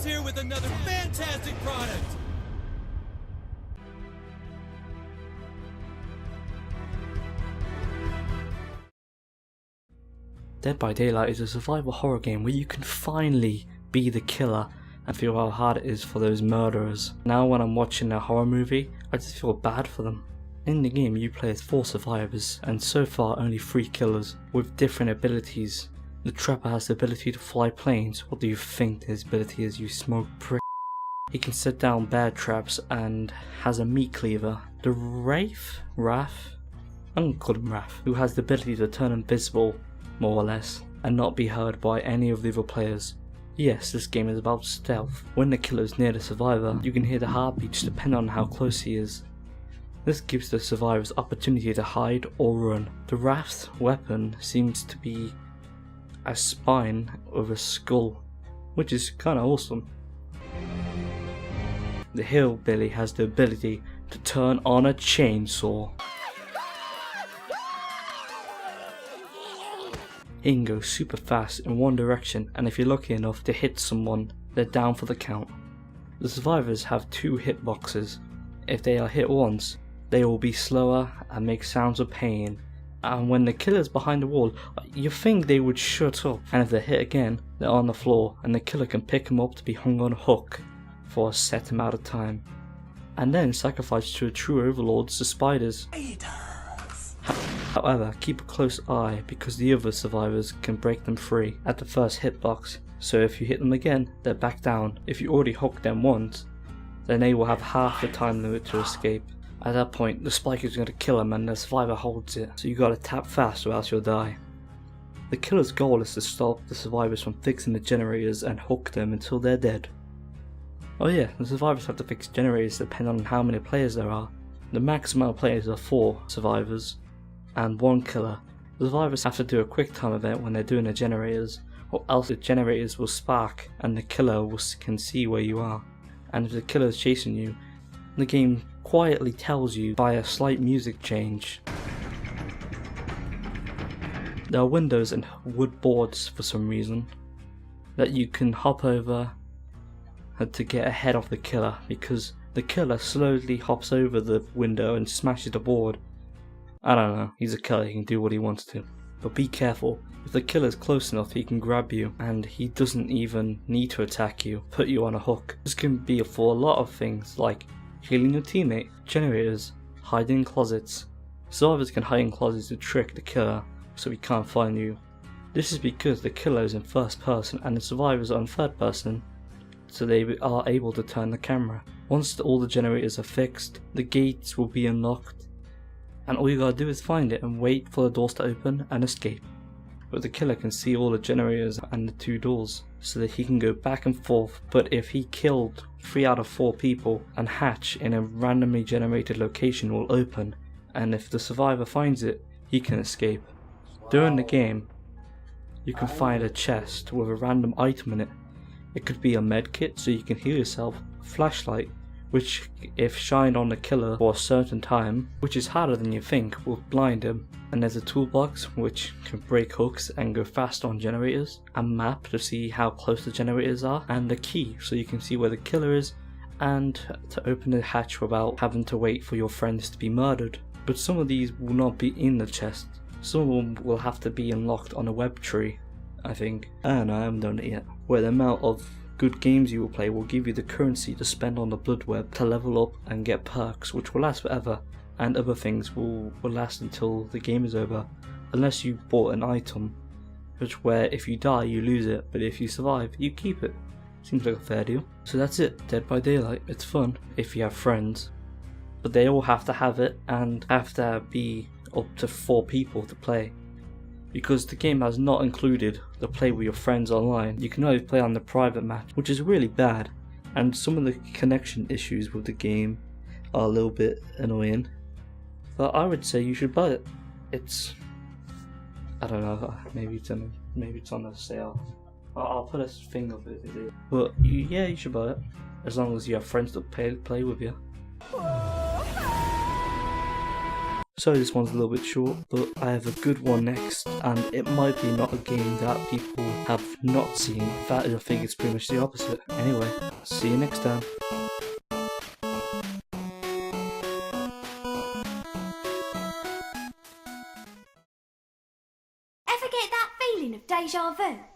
is here with another fantastic product. Dead by Daylight is a survival horror game where you can finally be the killer and feel how hard it is for those murderers. Now when I'm watching a horror movie, I just feel bad for them. In the game you play as 4 survivors, and so far only 3 killers, with different abilities. The Trapper has the ability to fly planes. What do you think his ability is, you smoke prick? He can set down bear traps and has a meat cleaver. The Wraith, I'm gonna call him Wrath, who has the ability to turn invisible, more or less, and not be heard by any of the other players. Yes, this game is about stealth. When the killer is near the survivor, you can hear the heartbeats depending on how close he is. This gives the survivors opportunity to hide or run. The Wrath's weapon seems to be a spine with a skull, which is kinda awesome. The Hillbilly has the ability to turn on a chainsaw. He can go super fast in one direction, and if you're lucky enough to hit someone, they're down for the count. The survivors have 2 hitboxes. If they are hit once, they will be slower and make sounds of pain, and when the killer's behind the wall, you think they would shut up, and if they're hit again, they're on the floor and the killer can pick them up to be hung on a hook for a set amount of time, and then sacrificed to a true overlord, the spiders. However, keep a close eye because the other survivors can break them free at the first hitbox, so if you hit them again, they're back down. If you already hooked them once, then they will have half the time limit to escape. At that point, the spike is going to kill them and the survivor holds it, so you gotta tap fast or else you'll die. The killer's goal is to stop the survivors from fixing the generators and hook them until they're dead. Oh yeah, the survivors have to fix generators depending on how many players there are. The maximum amount of players are 4 survivors and 1 killer. The survivors have to do a quick time event when they're doing the generators, or else the generators will spark and the killer can see where you are. And if the killer is chasing you, the game quietly tells you by a slight music change. There are windows and wood boards for some reason that you can hop over to get ahead of the killer, because the killer slowly hops over the window and smashes the board. I don't know, he's a killer, he can do what he wants to. But be careful, if the killer's close enough he can grab you and he doesn't even need to attack you, put you on a hook. This can be for a lot of things like healing your teammate, generators, hiding in closets. Survivors can hide in closets to trick the killer so he can't find you. This is because the killer is in first person and the survivors are in third person, so they are able to turn the camera. Once all the generators are fixed, the gates will be unlocked, and all you gotta do is find it and wait for the doors to open and escape. But the killer can see all the generators and the 2 doors, so that he can go back and forth. But if he killed 3 out of 4 people, and hatch in a randomly generated location will open, and if the survivor finds it, he can escape. During the game, you can find a chest with a random item in it. It could be a med kit so you can heal yourself, a flashlight, which if shined on the killer for a certain time, which is harder than you think, will blind him. And there's a toolbox which can break hooks and go fast on generators, a map to see how close the generators are, and a key so you can see where the killer is and to open the hatch without having to wait for your friends to be murdered. But some of these will not be in the chest, some of them will have to be unlocked on a web tree, I think. And I haven't done it yet, where the amount of good games you will play will give you the currency to spend on the blood web to level up and get perks which will last forever, and other things will last until the game is over, unless you bought an item, which where if you die you lose it, but if you survive you keep it. Seems like a fair deal. So that's it, Dead by Daylight. It's fun if you have friends, but they all have to have it and have to be up to 4 people to play, because the game has not included the play with your friends online. You can only play on the private match, which is really bad, and some of the connection issues with the game are a little bit annoying. But I would say you should buy it. It's, I don't know, maybe it's on the sale. I'll put a thing of it. But yeah, you should buy it, as long as you have friends to play with you. Sorry this one's a little bit short, but I have a good one next, and it might be not a game that people have not seen. In fact, I think it's pretty much the opposite. Anyway, see you next time. Ever get that feeling of deja vu?